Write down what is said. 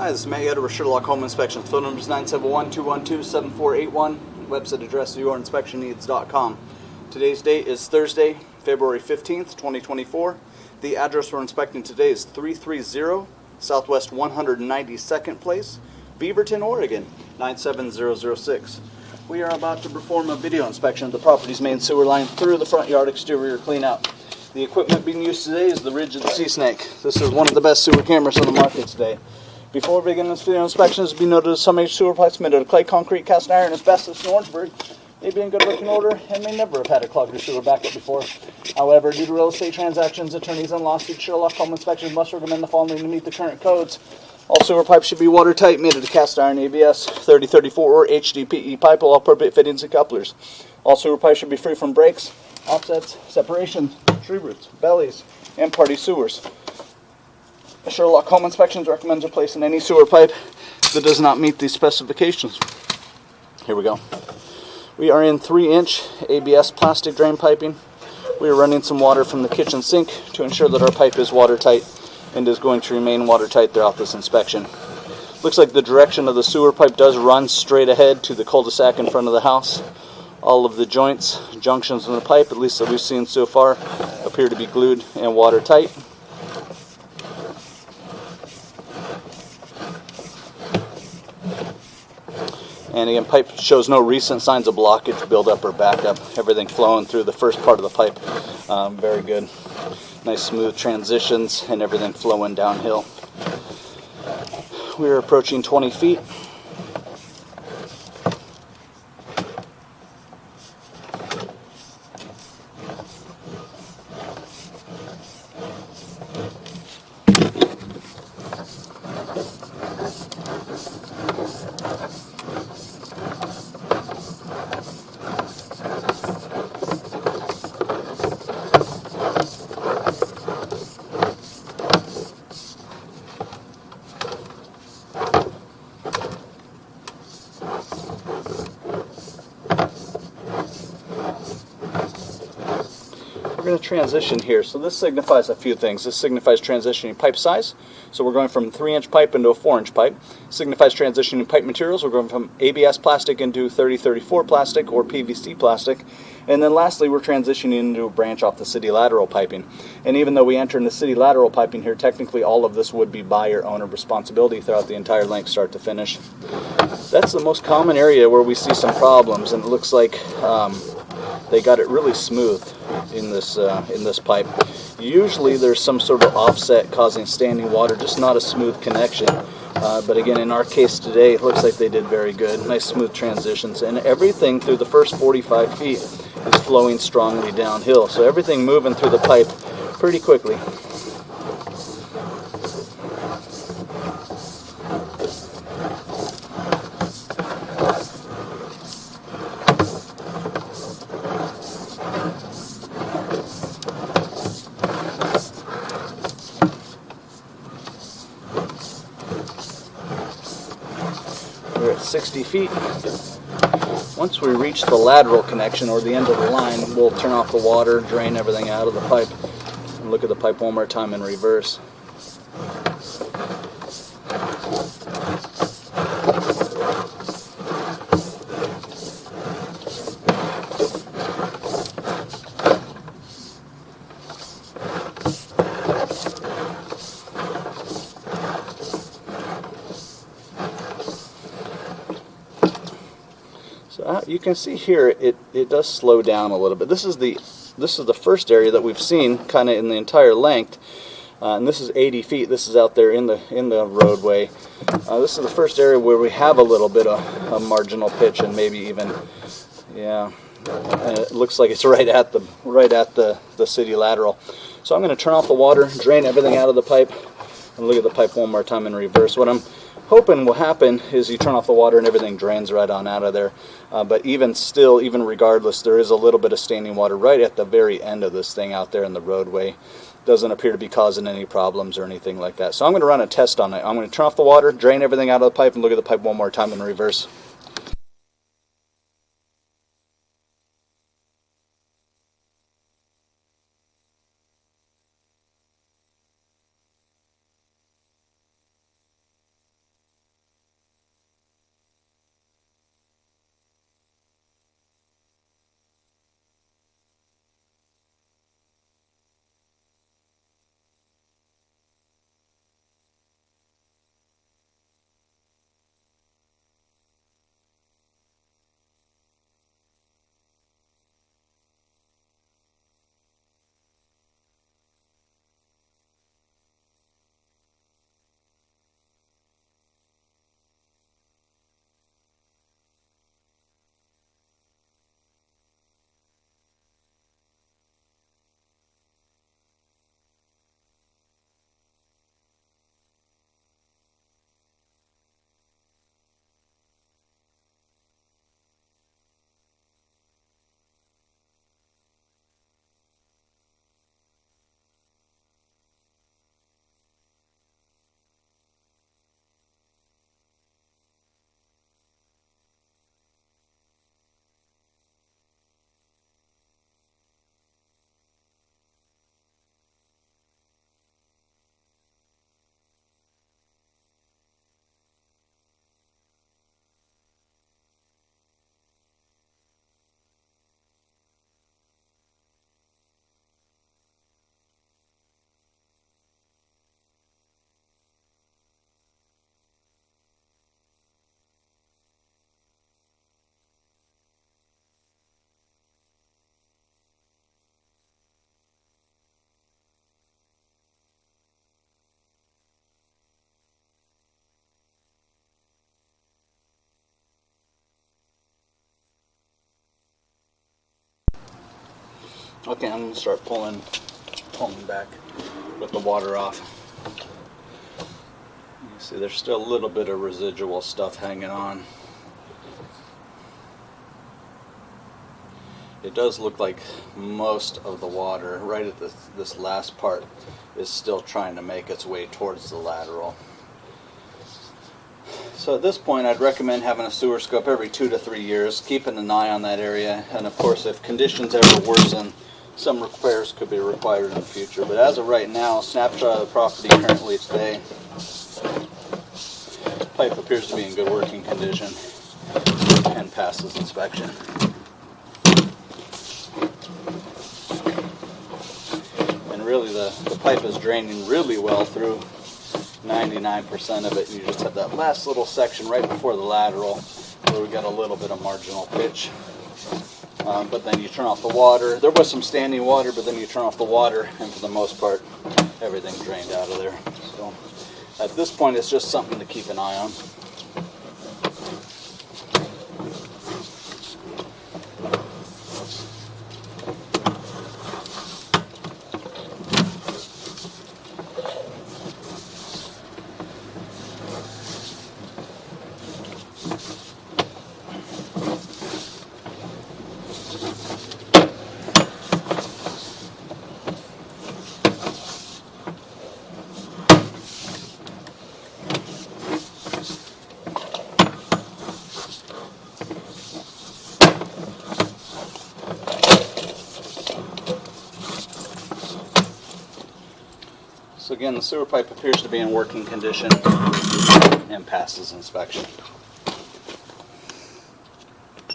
Hi, this is Matt Yetter with Sherlock Home Inspection. Phone number is 971-212-7481. Website address is yourinspectionneeds.com. Today's date is Thursday, February 15th, 2024. The address we're inspecting today is 330 Southwest 192nd Place, Beaverton, Oregon, 97006. We are about to perform a video inspection of the property's main sewer line through the front yard exterior clean out. The equipment being used today is the Rigid Sea Snake. This is one of the best sewer cameras on the market today. Before we begin this video inspection, it should be noted that some of sewer pipes made out of clay, concrete, cast iron, asbestos, and Orangeburg may be in good working order and may never have had a clogged or sewer backup before. However, due to real estate transactions, attorneys, and lawsuits, Sherlock Home Inspections must recommend the following to meet the current codes. All sewer pipes should be watertight, made of cast iron, ABS, 3034, or HDPE pipe with all appropriate fittings and couplers. All sewer pipes should be free from breaks, offsets, separations, tree roots, bellies, and party sewers. Sherlock Home Inspections recommends replacing any sewer pipe that does not meet these specifications. Here we go. We are in 3-inch ABS plastic drain piping. We are running some water from the kitchen sink to ensure that our pipe is watertight and is going to remain watertight throughout this inspection. Looks like the direction of the sewer pipe does run straight ahead to the cul-de-sac in front of the house. All of the joints, junctions in the pipe, at least that we've seen so far, appear to be glued and watertight. And again, pipe shows no recent signs of blockage, buildup, or backup. Everything flowing through the first part of the pipe. Very good. Nice smooth transitions and everything flowing downhill. We're approaching 20 feet. We're going to transition here. So this signifies a few things. This signifies transitioning pipe size. So we're going from 3-inch pipe into a 4-inch pipe. Signifies transitioning pipe materials. We're going from ABS plastic into 3034 plastic or PVC plastic. And then lastly, we're transitioning into a branch off the city lateral piping. And even though we enter into city lateral piping here, technically all of this would be buyer owner responsibility throughout the entire length, start to finish. That's the most common area where we see some problems, and it looks like they got it really smooth in this pipe. Usually there's some sort of offset causing standing water, just not a smooth connection. But again, in our case today, it looks like they did very good. Nice smooth transitions, and everything through the first 45 feet is flowing strongly downhill. So everything moving through the pipe pretty quickly. We're at 60 feet. Once we reach the lateral connection or the end of the line, we'll turn off the water, drain everything out of the pipe, and look at the pipe one more time in reverse. So you can see here it does slow down a little bit. This is the first area that we've seen kind of in the entire length, and this is 80 feet. This is out there in the roadway. This is the first area where we have a little bit of a marginal pitch, and maybe even, yeah, it looks like it's right at the city lateral. So I'm going to turn off the water, drain everything out of the pipe, and look at the pipe one more time in reverse. What I'm hoping will happen is you turn off the water and everything drains right on out of there. But even regardless, there is a little bit of standing water right at the very end of this thing out there in the roadway. Doesn't appear to be causing any problems or anything like that. So I'm going to run a test on it. I'm going to turn off the water, drain everything out of the pipe, and look at the pipe one more time in reverse. Okay, I'm going to start pulling back with the water off. You see there's still a little bit of residual stuff hanging on. It does look like most of the water right at this last part is still trying to make its way towards the lateral. So at this point I'd recommend having a sewer scope every 2 to 3 years, keeping an eye on that area, and of course if conditions ever worsen, some repairs could be required in the future. But as of right now, snapshot of the property currently today, pipe appears to be in good working condition and passes inspection. And really the pipe is draining really well through 99% of it. You just have that last little section right before the lateral where we got a little bit of marginal pitch. But then you turn off the water. There was some standing water, but then you turn off the water, and for the most part, everything's drained out of there. So at this point, it's just something to keep an eye on. So again, the sewer pipe appears to be in working condition and passes inspection.